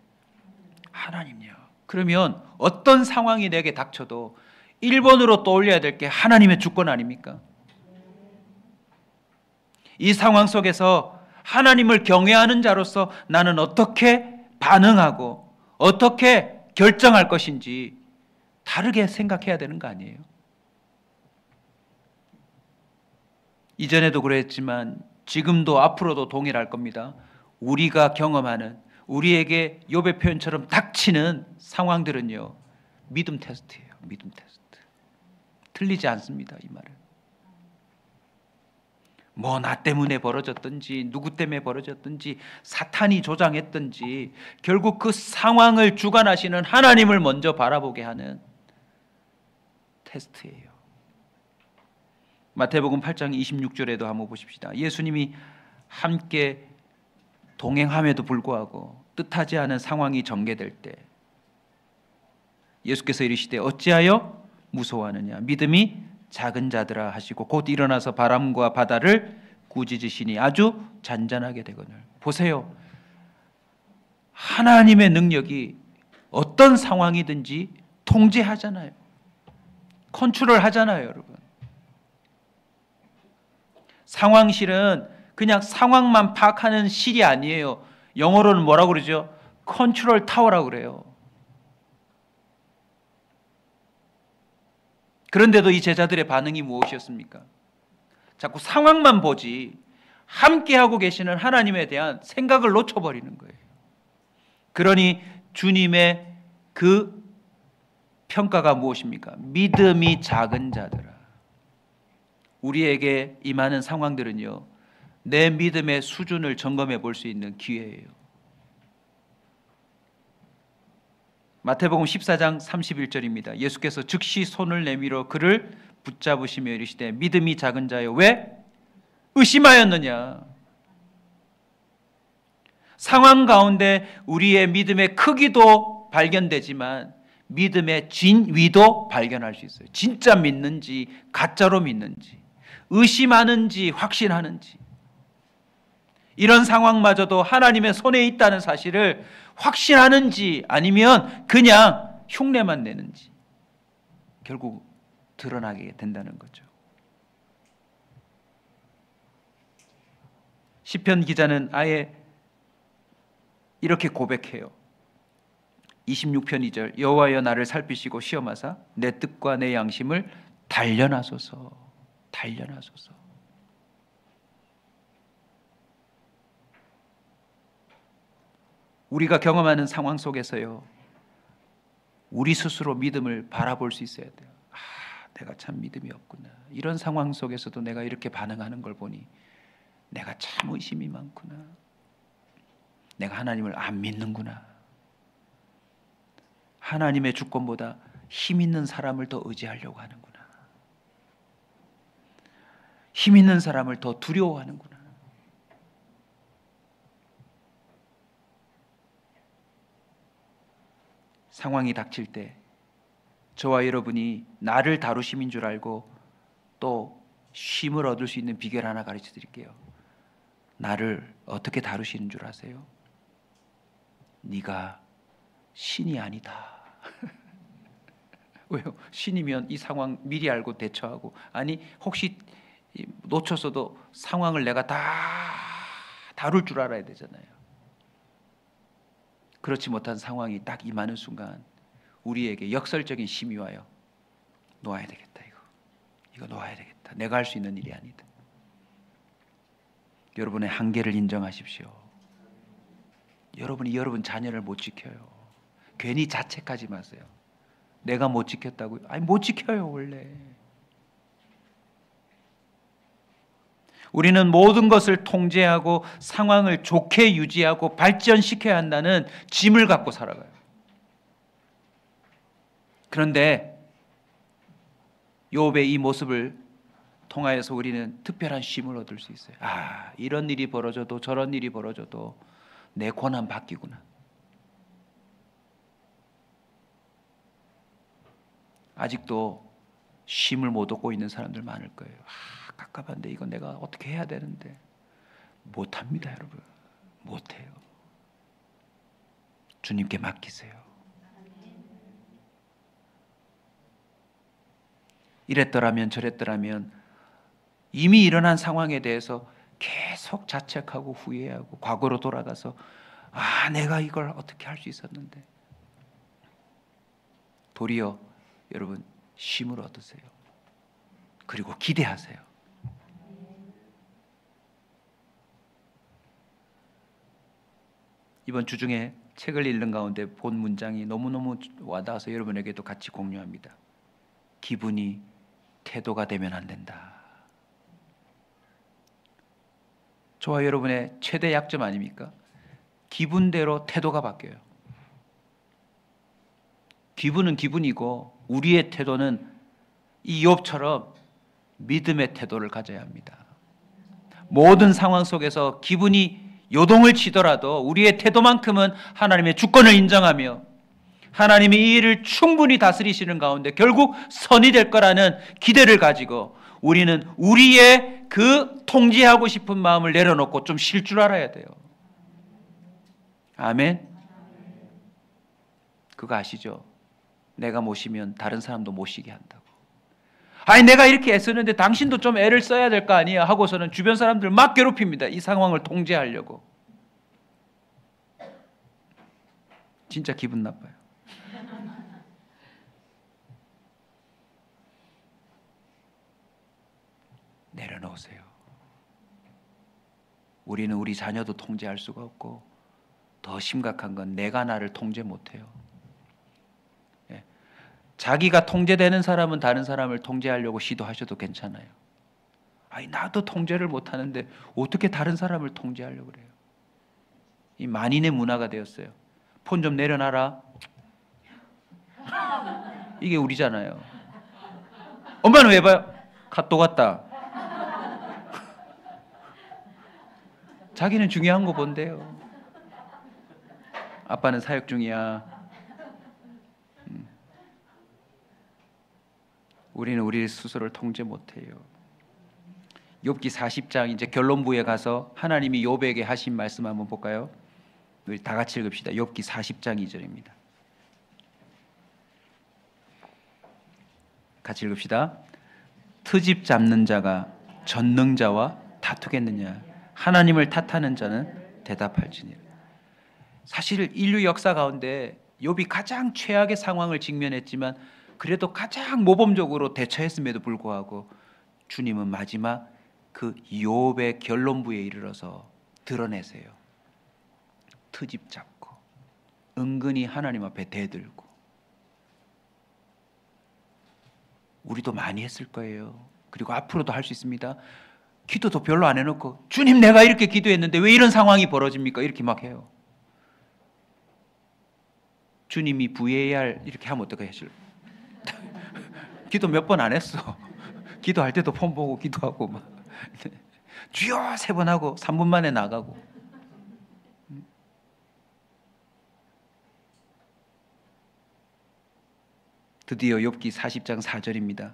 하나님이요. 그러면 어떤 상황이 내게 닥쳐도 1번으로 떠올려야 될 게 하나님의 주권 아닙니까? 이 상황 속에서 하나님을 경외하는 자로서 나는 어떻게 반응하고 어떻게 결정할 것인지 다르게 생각해야 되는 거 아니에요? 이전에도 그랬지만 지금도 앞으로도 동일할 겁니다. 우리가 경험하는, 우리에게 욥의 표현처럼 닥치는 상황들은요, 믿음 테스트예요. 믿음 테스트. 틀리지 않습니다, 이 말은. 뭐 나 때문에 벌어졌든지 누구 때문에 벌어졌든지 사탄이 조장했든지 결국 그 상황을 주관하시는 하나님을 먼저 바라보게 하는 테스트예요. 마태복음 8장 26절에도 한번 보십시다. 예수님이 함께 동행함에도 불구하고 뜻하지 않은 상황이 전개될 때 예수께서 이르시되 어찌하여 무서워하느냐, 믿음이 작은 자들아 하시고 곧 일어나서 바람과 바다를 꾸짖으시니 아주 잔잔하게 되거늘. 보세요, 하나님의 능력이 어떤 상황이든지 통제하잖아요. 컨트롤 하잖아요, 여러분. 상황실은 그냥 상황만 파악하는 실이 아니에요. 영어로는 뭐라고 그러죠? 컨트롤 타워라고 그래요. 그런데도 이 제자들의 반응이 무엇이었습니까? 자꾸 상황만 보지 함께하고 계시는 하나님에 대한 생각을 놓쳐버리는 거예요. 그러니 주님의 그 평가가 무엇입니까? 믿음이 작은 자들아. 우리에게 임하는 상황들은요, 내 믿음의 수준을 점검해 볼 수 있는 기회예요. 마태복음 14장 31절입니다. 예수께서 즉시 손을 내밀어 그를 붙잡으시며 이르시되 믿음이 작은 자여 왜 의심하였느냐. 상황 가운데 우리의 믿음의 크기도 발견되지만 믿음의 진위도 발견할 수 있어요. 진짜 믿는지 가짜로 믿는지, 의심하는지 확신하는지. 이런 상황마저도 하나님의 손에 있다는 사실을 확신하는지 아니면 그냥 흉내만 내는지 결국 드러나게 된다는 거죠. 시편 기자는 아예 이렇게 고백해요. 26편 2절 여호와여 나를 살피시고 시험하사 내 뜻과 내 양심을 단련하소서. 단련하소서. 우리가 경험하는 상황 속에서요, 우리 스스로 믿음을 바라볼 수 있어야 돼요. 아, 내가 참 믿음이 없구나. 이런 상황 속에서도 내가 이렇게 반응하는 걸 보니 내가 참 의심이 많구나. 내가 하나님을 안 믿는구나. 하나님의 주권보다 힘 있는 사람을 더 의지하려고 하는구나. 힘 있는 사람을 더 두려워하는구나. 상황이 닥칠 때 저와 여러분이 나를 다루심인 줄 알고 또 쉼을 얻을 수 있는 비결 하나 가르쳐 드릴게요. 나를 어떻게 다루시는 줄 아세요? 네가 신이 아니다. 왜요? 신이면 이 상황 미리 알고 대처하고, 아니 혹시 놓쳤어도 상황을 내가 다 다룰 줄 알아야 되잖아요. 그렇지 못한 상황이 딱 임하는 순간 우리에게 역설적인 힘이 와요. 놓아야 되겠다. 이거 놓아야 되겠다. 내가 할 수 있는 일이 아니다. 여러분의 한계를 인정하십시오. 여러분이 여러분 자녀를 못 지켜요. 괜히 자책하지 마세요. 내가 못 지켰다고요? 아니 못 지켜요 원래. 우리는 모든 것을 통제하고 상황을 좋게 유지하고 발전시켜야 한다는 짐을 갖고 살아가요. 그런데 욥의 이 모습을 통하여서 우리는 특별한 쉼을 얻을 수 있어요. 아, 이런 일이 벌어져도 저런 일이 벌어져도 내 고난 바뀌구나. 아직도 쉼을 못 얻고 있는 사람들 많을 거예요. 아, 깝깝한데 이거 내가 어떻게 해야 되는데 못합니다, 여러분. 못해요. 주님께 맡기세요. 이랬더라면 저랬더라면 이미 일어난 상황에 대해서 계속 자책하고 후회하고 과거로 돌아가서 아, 내가 이걸 어떻게 할 수 있었는데. 도리어 여러분 쉼을 얻으세요. 그리고 기대하세요. 이번 주 중에 책을 읽는 가운데 본 문장이 너무너무 와닿아서 여러분에게도 같이 공유합니다. 기분이 태도가 되면 안 된다. 저와 여러분의 최대 약점 아닙니까? 기분대로 태도가 바뀌어요. 기분은 기분이고 우리의 태도는 이 욥처럼 믿음의 태도를 가져야 합니다. 모든 상황 속에서 기분이 요동을 치더라도 우리의 태도만큼은 하나님의 주권을 인정하며 하나님이 이 일을 충분히 다스리시는 가운데 결국 선이 될 거라는 기대를 가지고 우리는 우리의 그 통제하고 싶은 마음을 내려놓고 좀 쉴 줄 알아야 돼요. 아멘. 그거 아시죠? 내가 못 쉬면 다른 사람도 못 쉬게 한다고. 아니 내가 이렇게 애쓰는데 당신도 좀 애를 써야 될 거 아니야 하고서는 주변 사람들 막 괴롭힙니다. 이 상황을 통제하려고. 진짜 기분 나빠요. 내려놓으세요. 우리는 우리 자녀도 통제할 수가 없고 더 심각한 건 내가 나를 통제 못해요. 자기가 통제되는 사람은 다른 사람을 통제하려고 시도하셔도 괜찮아요. 아니 나도 통제를 못하는데 어떻게 다른 사람을 통제하려고 그래요. 이 만인의 문화가 되었어요. 폰 좀 내려놔라. 이게 우리잖아요. 엄마는 왜 봐요? 카톡 왔다. 자기는 중요한 거 본대요. 아빠는 사역 중이야. 우리는 우리 스스로를 통제 못해요. 욥기 40장 이제 결론부에 가서 하나님이 욥에게 하신 말씀 한번 볼까요? 우리 다 같이 읽읍시다. 욥기 40장 2절입니다. 같이 읽읍시다. 트집 잡는 자가 전능자와 다투겠느냐? 하나님을 탓하는 자는 대답할지니라. 사실 인류 역사 가운데 욥이 가장 최악의 상황을 직면했지만 그래도 가장 모범적으로 대처했음에도 불구하고 주님은 마지막 그 욥의 결론부에 이르러서 드러내세요. 트집 잡고 은근히 하나님 앞에 대들고. 우리도 많이 했을 거예요. 그리고 앞으로도 할 수 있습니다. 기도도 별로 안 해놓고 주님 내가 이렇게 기도했는데 왜 이런 상황이 벌어집니까? 이렇게 막 해요. 주님이 VAR 이렇게 하면 어떻게 하실? 기도 몇 번 안 했어. 기도할 때도 폰 보고 기도하고 막 주여 3번 하고 3분 만에 나가고. 드디어 욥기 40장 4절입니다.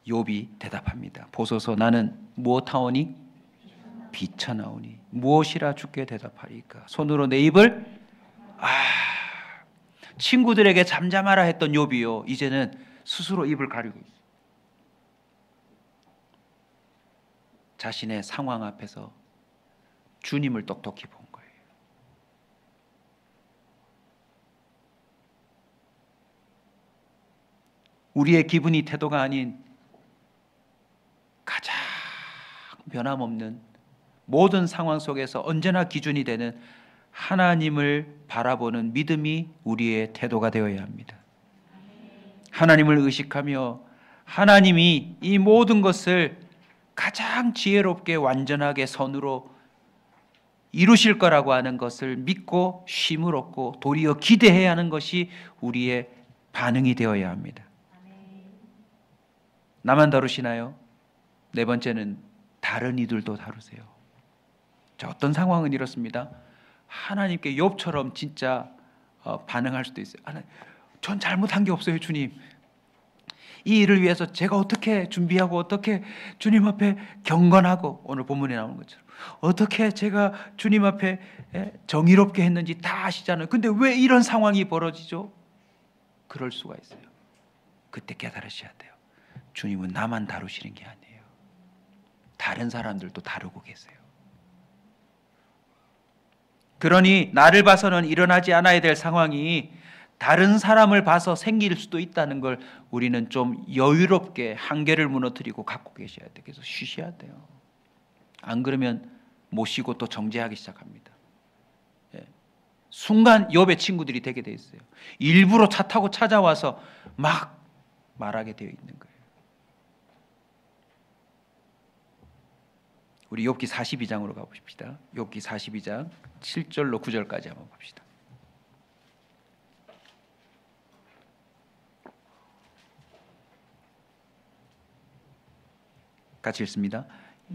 욥이 대답합니다. 보소서 나는 무엇하오니? 비천하오니 무엇이라 주께 대답하리까? 손으로 내 입을 친구들에게 잠잠하라 했던 욥이요 이제는 스스로 입을 가리고 있어요. 자신의 상황 앞에서 주님을 똑똑히 본 거예요. 우리의 기분이 태도가 아닌 가장 변함없는 모든 상황 속에서 언제나 기준이 되는 하나님을 바라보는 믿음이 우리의 태도가 되어야 합니다. 하나님을 의식하며 하나님이 이 모든 것을 가장 지혜롭게 완전하게 선으로 이루실 거라고 하는 것을 믿고 쉼을 얻고 도리어 기대해야 하는 것이 우리의 반응이 되어야 합니다. 나만 다루시나요? 네 번째는 다른 이들도 다루세요. 자, 어떤 상황은 이렇습니다. 하나님께 욥처럼 진짜 반응할 수도 있어요. 전 잘못한 게 없어요, 주님. 이 일을 위해서 제가 어떻게 준비하고 어떻게 주님 앞에 경건하고 오늘 본문에 나오는 것처럼 어떻게 제가 주님 앞에 정의롭게 했는지 다 아시잖아요. 근데 왜 이런 상황이 벌어지죠? 그럴 수가 있어요. 그때 깨달으셔야 돼요. 주님은 나만 다루시는 게 아니에요. 다른 사람들도 다루고 계세요. 그러니 나를 봐서는 일어나지 않아야 될 상황이 다른 사람을 봐서 생길 수도 있다는 걸 우리는 좀 여유롭게 한계를 무너뜨리고 갖고 계셔야 돼요. 그래서 쉬셔야 돼요. 안 그러면 못 쉬고 또 정죄하기 시작합니다. 순간 욥의 친구들이 되게 돼 있어요. 일부러 차 타고 찾아와서 막 말하게 되어 있는 거예요. 우리 욥기 42장으로 가보십시다. 욥기 42장 7절로 9절까지 한번 봅시다. 같이 읽습니다.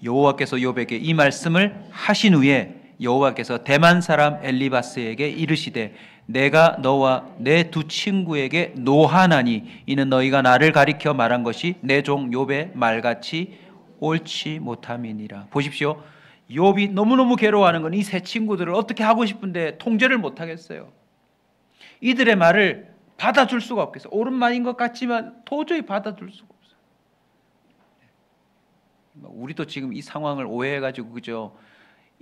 여호와께서 욥에게 이 말씀을 하신 후에 여호와께서 대만 사람 엘리바스에게 이르시되 내가 너와 내 두 친구에게 노하나니 이는 너희가 나를 가리켜 말한 것이 내 종 욥의 말같이 옳지 못함이니라. 보십시오. 욥이 너무너무 괴로워하는 건 이 세 친구들을 어떻게 하고 싶은데 통제를 못하겠어요. 이들의 말을 받아줄 수가 없겠어요. 옳은 말인 것 같지만 도저히 받아줄 수가 없어요. 우리도 지금 이 상황을 오해해가지고 그죠?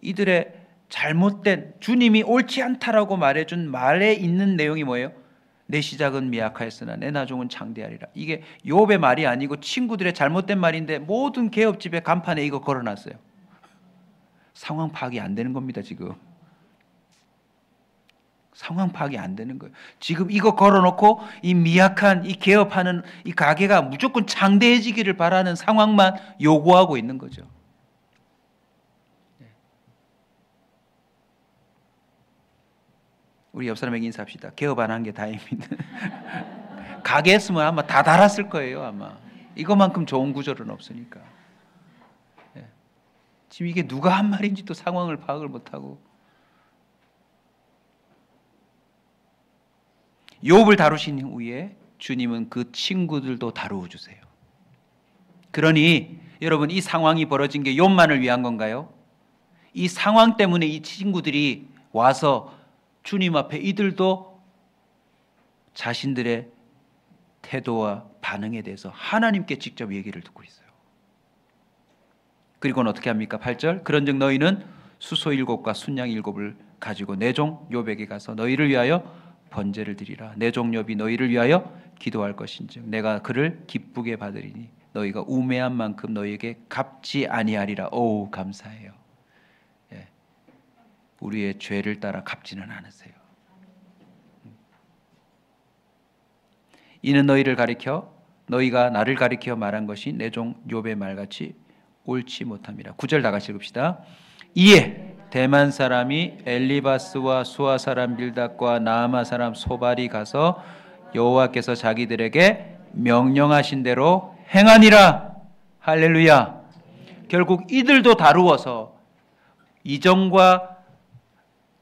이들의 잘못된 주님이 옳지 않다라고 말해준 말에 있는 내용이 뭐예요? 내 시작은 미약하였으나 내 나중은 장대하리라. 이게 욥의 말이 아니고 친구들의 잘못된 말인데 모든 개업집의 간판에 이거 걸어놨어요. 상황 파악이 안 되는 겁니다. 지금 상황 파악이 안 되는 거예요. 지금 이거 걸어놓고 이 미약한 이 개업하는 이 가게가 무조건 장대해지기를 바라는 상황만 요구하고 있는 거죠. 우리 옆 사람에게 인사합시다. 개업 안 한 게 다행입니다. 가게 했으면 아마 다 달았을 거예요. 아마 이것만큼 좋은 구조는 없으니까. 지금 이게 누가 한 말인지 또 상황을 파악을 못하고 욥을 다루신 후에 주님은 그 친구들도 다루어 주세요. 그러니 여러분 이 상황이 벌어진 게 욥만을 위한 건가요? 이 상황 때문에 이 친구들이 와서 주님 앞에 이들도 자신들의 태도와 반응에 대해서 하나님께 직접 얘기를 듣고 있어요. 그리고는 어떻게 합니까? 8절 그런즉 너희는 수소 7과 순양 7을 가지고 내 종 욥에게 가서 너희를 위하여 번제를 드리라. 내 종 욥이 너희를 위하여 기도할 것인즉 내가 그를 기쁘게 받으리니 너희가 우매한 만큼 너희에게 갚지 아니하리라. 오, 감사해요. 예. 우리의 죄를 따라 갚지는 않으세요. 이는 너희를 가리켜 너희가 나를 가리켜 말한 것이 내 종 욥의 말같이 옳지 못함이라. 9절 다 같이 읽읍시다. 이에 대만 사람이 엘리바스와 수아 사람 빌닷과 나아마 사람 소발이 가서 여호와께서 자기들에게 명령하신 대로 행하니라. 할렐루야. 결국 이들도 다루어서 이전과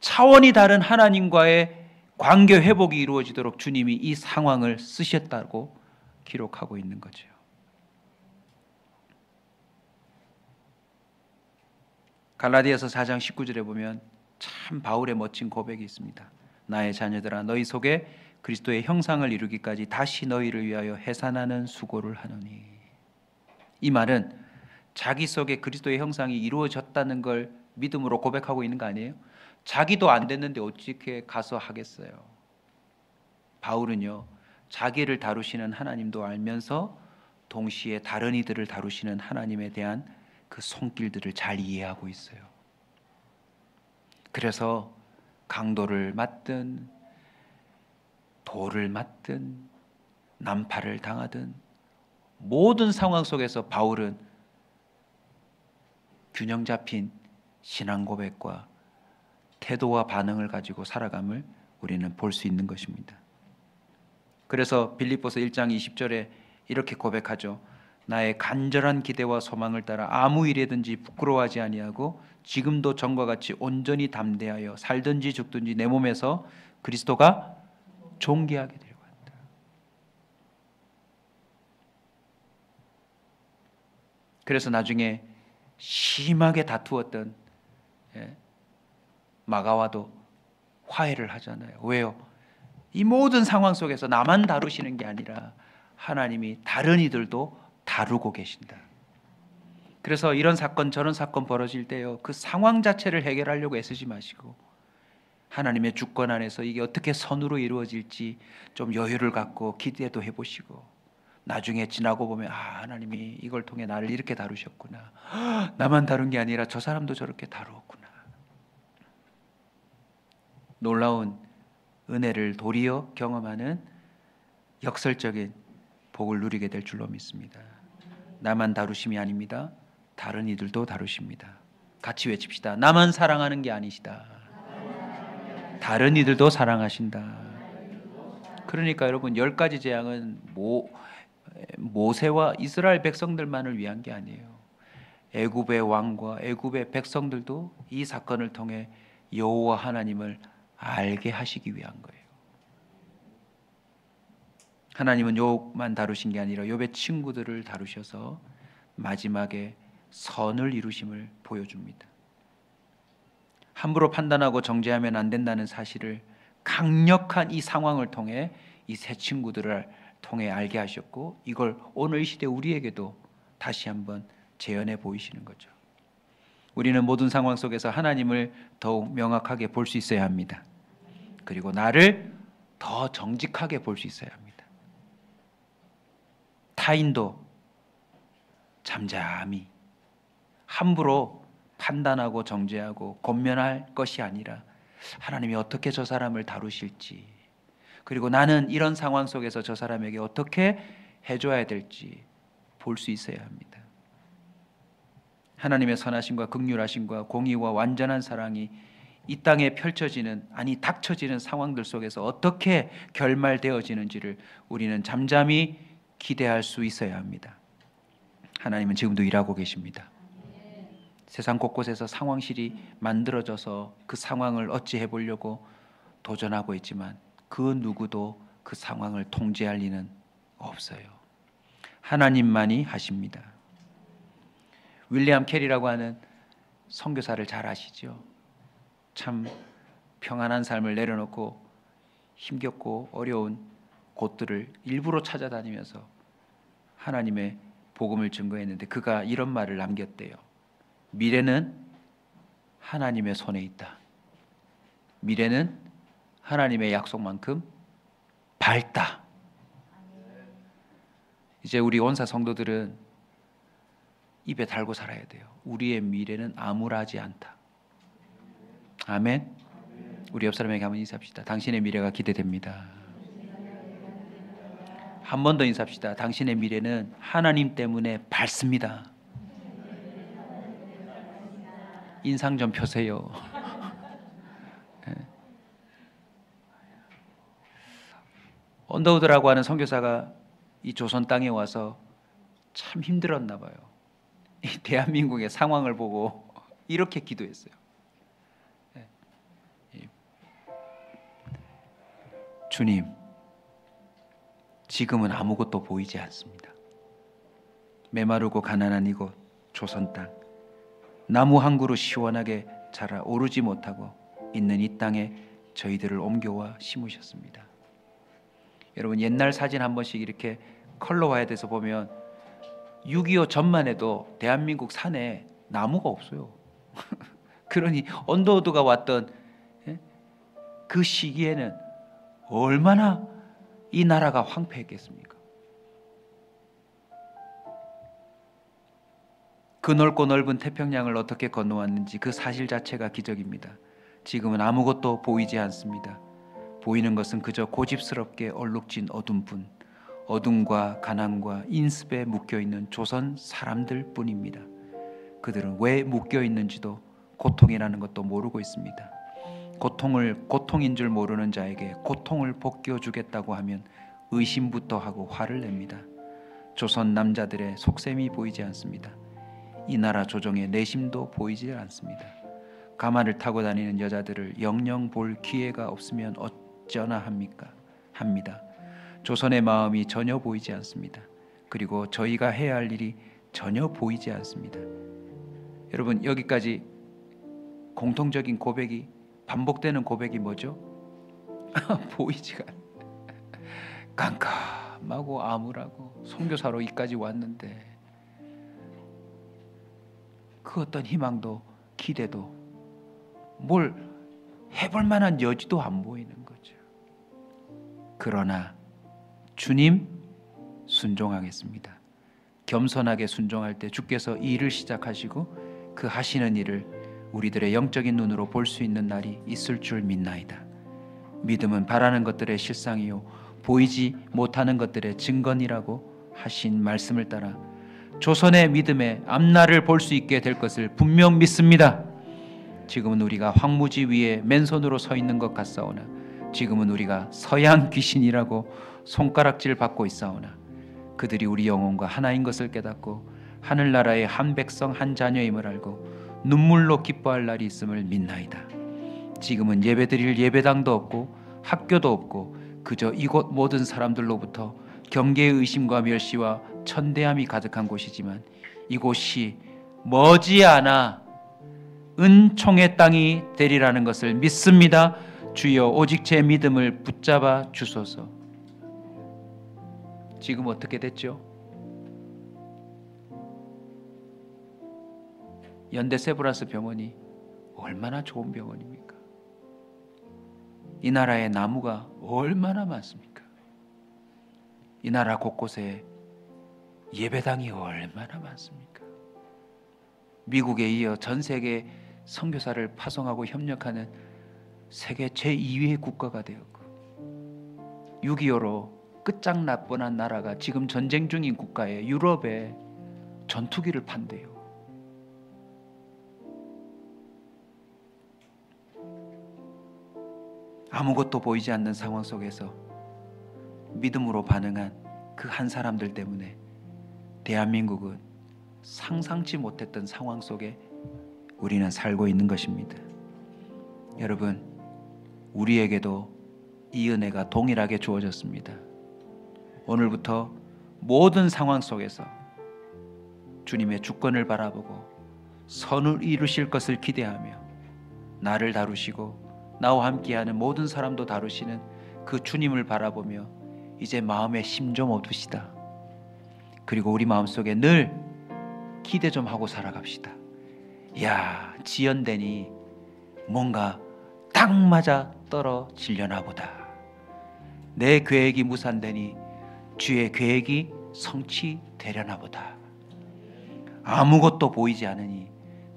차원이 다른 하나님과의 관계 회복이 이루어지도록 주님이 이 상황을 쓰셨다고 기록하고 있는 거죠. 갈라디아서 4장 19절에 보면 참 바울의 멋진 고백이 있습니다. 나의 자녀들아 너희 속에 그리스도의 형상을 이루기까지 다시 너희를 위하여 해산하는 수고를 하노니. 이 말은 자기 속에 그리스도의 형상이 이루어졌다는 걸 믿음으로 고백하고 있는 거 아니에요? 자기도 안 됐는데 어떻게 가서 하겠어요? 바울은요, 자기를 다루시는 하나님도 알면서 동시에 다른 이들을 다루시는 하나님에 대한 그 손길들을 잘 이해하고 있어요. 그래서 강도를 맞든 돌을 맞든 난파를 당하든 모든 상황 속에서 바울은 균형 잡힌 신앙 고백과 태도와 반응을 가지고 살아감을 우리는 볼 수 있는 것입니다. 그래서 빌립보서 1장 20절에 이렇게 고백하죠. 나의 간절한 기대와 소망을 따라 아무 일에든지 부끄러워하지 아니하고 지금도 전과 같이 온전히 담대하여 살든지 죽든지 내 몸에서 그리스도가 존귀하게 되려고 한다. 그래서 나중에 심하게 다투었던 마가와도 화해를 하잖아요. 왜요? 이 모든 상황 속에서 나만 다루시는 게 아니라 하나님이 다른 이들도 다루고 계신다. 그래서 이런 사건 저런 사건 벌어질 때요, 그 상황 자체를 해결하려고 애쓰지 마시고 하나님의 주권 안에서 이게 어떻게 선으로 이루어질지 좀 여유를 갖고 기대도 해보시고 나중에 지나고 보면 하나님이 이걸 통해 나를 이렇게 다루셨구나. 나만 다룬 게 아니라 저 사람도 저렇게 다루었구나. 놀라운 은혜를 도리어 경험하는 역설적인 복을 누리게 될 줄로 믿습니다. 나만 다루심이 아닙니다. 다른 이들도 다루십니다. 같이 외칩시다. 나만 사랑하는 게 아니시다. 다른 이들도 사랑하신다. 그러니까 여러분 10가지 재앙은 모세와 이스라엘 백성들만을 위한 게 아니에요. 애굽의 왕과 애굽의 백성들도 이 사건을 통해 여호와 하나님을 알게 하시기 위한 거예요. 하나님은 욥만 다루신 게 아니라 욥의 친구들을 다루셔서 마지막에 선을 이루심을 보여줍니다. 함부로 판단하고 정죄하면 안 된다는 사실을 강력한 이 상황을 통해 이 세 친구들을 통해 알게 하셨고 이걸 오늘 이 시대 우리에게도 다시 한번 재현해 보이시는 거죠. 우리는 모든 상황 속에서 하나님을 더욱 명확하게 볼 수 있어야 합니다. 그리고 나를 더 정직하게 볼 수 있어야 합니다. 타인도 잠잠히 함부로 판단하고 정죄하고 권면할 것이 아니라 하나님이 어떻게 저 사람을 다루실지, 그리고 나는 이런 상황 속에서 저 사람에게 어떻게 해줘야 될지 볼 수 있어야 합니다. 하나님의 선하심과 긍휼하심과 공의와 완전한 사랑이 이 땅에 펼쳐지는, 아니 닥쳐지는 상황들 속에서 어떻게 결말되어지는지를 우리는 잠잠히 기대할 수 있어야 합니다. 하나님은 지금도 일하고 계십니다. 세상 곳곳에서 상황실이 만들어져서 그 상황을 어찌해 보려고 도전하고 있지만 그 누구도 그 상황을 통제할 리는 없어요. 하나님만이 하십니다. 윌리엄 캐리라고 하는 선교사를 잘 아시죠? 참 평안한 삶을 내려놓고 힘겹고 어려운 곳들을 일부러 찾아다니면서 하나님의 복음을 증거했는데 그가 이런 말을 남겼대요. 미래는 하나님의 손에 있다. 미래는 하나님의 약속만큼 밝다. 이제 우리 온사 성도들은 입에 달고 살아야 돼요. 우리의 미래는 암울하지 않다. 아멘. 우리 옆 사람에게 한번 인사합시다. 당신의 미래가 기대됩니다. 한 번 더 인사합시다. 당신의 미래는 하나님 때문에 밝습니다. 인상 좀 펴세요. 언더우드라고 하는 선교사가 이 조선 땅에 와서 참 힘들었나 봐요. 이 대한민국의 상황을 보고 이렇게 기도했어요. 주님, 지금은 아무것도 보이지 않습니다. 메마르고 가난한 이곳 조선 땅, 나무 한 그루 시원하게 자라 오르지 못하고 있는 이 땅에 저희들을 옮겨와 심으셨습니다. 여러분, 옛날 사진 한 번씩 이렇게 컬러화해돼서 보면 6.25 전만 해도 대한민국 산에 나무가 없어요. 그러니 언더우드가 왔던 그 시기에는 얼마나 이 나라가 황폐했겠습니까? 그 넓고 넓은 태평양을 어떻게 건너왔는지 그 사실 자체가 기적입니다. 지금은 아무것도 보이지 않습니다. 보이는 것은 그저 고집스럽게 얼룩진 어둠뿐, 어둠과 가난과 인습에 묶여있는 조선 사람들 뿐입니다. 그들은 왜 묶여있는지도 고통이라는 것도 모르고 있습니다. 고통을 고통인 줄 모르는 자에게 고통을 벗겨주겠다고 하면 의심부터 하고 화를 냅니다. 조선 남자들의 속셈이 보이지 않습니다. 이 나라 조정의 내심도 보이지 않습니다. 가마를 타고 다니는 여자들을 영영 볼 기회가 없으면 어쩌나 합니다. 조선의 마음이 전혀 보이지 않습니다. 그리고 저희가 해야 할 일이 전혀 보이지 않습니다. 여러분, 여기까지 공통적인 고백이, 반복되는 고백이 뭐죠? 보이지가 않아요. 깜깜하고 암울하고 선교사로 이까지 왔는데 그 어떤 희망도 기대도 뭘 해볼 만한 여지도 안 보이는 거죠. 그러나 주님 순종하겠습니다. 겸손하게 순종할 때 주께서 이 일을 시작하시고 그 하시는 일을 우리들의 영적인 눈으로 볼 수 있는 날이 있을 줄 믿나이다. 믿음은 바라는 것들의 실상이요 보이지 못하는 것들의 증거니라고 하신 말씀을 따라 조선의 믿음의 앞날을 볼 수 있게 될 것을 분명 믿습니다. 지금은 우리가 황무지 위에 맨손으로 서 있는 것 같사오나 지금은 우리가 서양 귀신이라고 손가락질 받고 있사오나 그들이 우리 영혼과 하나인 것을 깨닫고 하늘나라의 한 백성 한 자녀임을 알고 눈물로 기뻐할 날이 있음을 믿나이다. 지금은 예배드릴 예배당도 없고 학교도 없고 그저 이곳 모든 사람들로부터 경계의 의심과 멸시와 천대함이 가득한 곳이지만 이곳이 머지않아 은총의 땅이 되리라는 것을 믿습니다. 주여 오직 제 믿음을 붙잡아 주소서. 지금 어떻게 됐죠? 연대세브란스 병원이 얼마나 좋은 병원입니까? 이 나라의 나무가 얼마나 많습니까? 이 나라 곳곳에 예배당이 얼마나 많습니까? 미국에 이어 전 세계 선교사를 파송하고 협력하는 세계 제2위의 국가가 되었고 6.25로 끝장나뻔한 나라가 지금 전쟁 중인 국가에 유럽에 전투기를 판대요. 아무것도 보이지 않는 상황 속에서 믿음으로 반응한 그 한 사람들 때문에 대한민국은 상상치 못했던 상황 속에 우리는 살고 있는 것입니다. 여러분, 우리에게도 이 은혜가 동일하게 주어졌습니다. 오늘부터 모든 상황 속에서 주님의 주권을 바라보고 선을 이루실 것을 기대하며 나를 다루시고 나와 함께하는 모든 사람도 다루시는 그 주님을 바라보며 이제 마음에 힘 좀 얻으시다. 그리고 우리 마음속에 늘 기대 좀 하고 살아갑시다. 야, 지연되니 뭔가 딱 맞아 떨어지려나 보다. 내 계획이 무산되니 주의 계획이 성취되려나 보다. 아무것도 보이지 않으니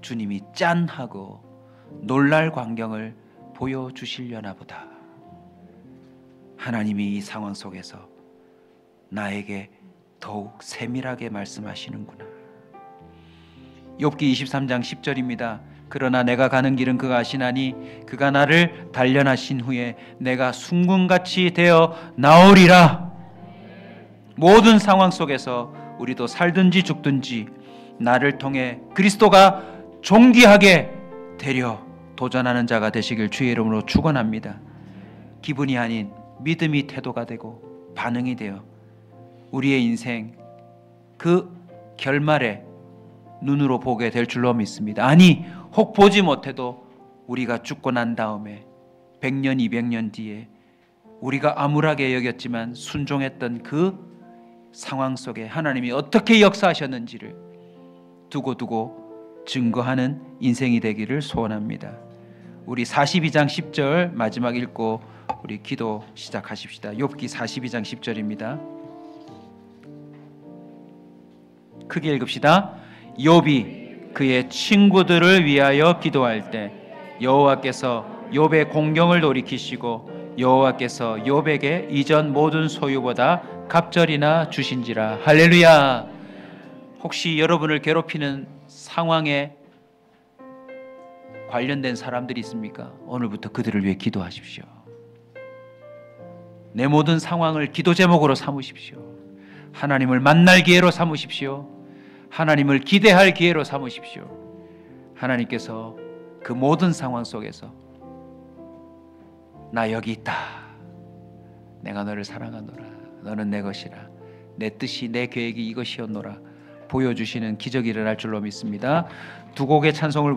주님이 짠하고 놀랄 광경을 보여주시려나 보다. 하나님이 이 상황 속에서 나에게 더욱 세밀하게 말씀하시는구나. 욥기 23장 10절입니다. 그러나 내가 가는 길은 그가 아시나니 그가 나를 단련하신 후에 내가 순금같이 되어 나오리라. 모든 상황 속에서 우리도 살든지 죽든지 나를 통해 그리스도가 존귀하게 되려 도전하는 자가 되시길 주의 이름으로 축원합니다. 기분이 아닌 믿음이 태도가 되고 반응이 되어 우리의 인생 그 결말에 눈으로 보게 될 줄로 믿습니다. 아니 혹 보지 못해도 우리가 죽고 난 다음에 100년 200년 뒤에 우리가 암울하게 여겼지만 순종했던 그 상황 속에 하나님이 어떻게 역사하셨는지를 두고두고 증거하는 인생이 되기를 소원합니다. 우리 42장 10절 마지막 읽고 우리 기도 시작하십시다. 욥기 42장 10절입니다. 크게 읽읍시다. 욥이 그의 친구들을 위하여 기도할 때 여호와께서 욥의 공경을 돌이키시고 여호와께서 욥에게 이전 모든 소유보다 갑절이나 주신지라. 할렐루야. 혹시 여러분을 괴롭히는 상황에 관련된 사람들이 있습니까? 오늘부터 그들을 위해 기도하십시오. 내 모든 상황을 기도 제목으로 삼으십시오. 하나님을 만날 기회로 삼으십시오. 하나님을 기대할 기회로 삼으십시오. 하나님께서 그 모든 상황 속에서 나 여기 있다. 내가 너를 사랑하노라. 너는 내 것이라. 내 뜻이 내 계획이 이것이었노라. 보여주시는 기적이 일어날 줄로 믿습니다. 두 곡의 찬송을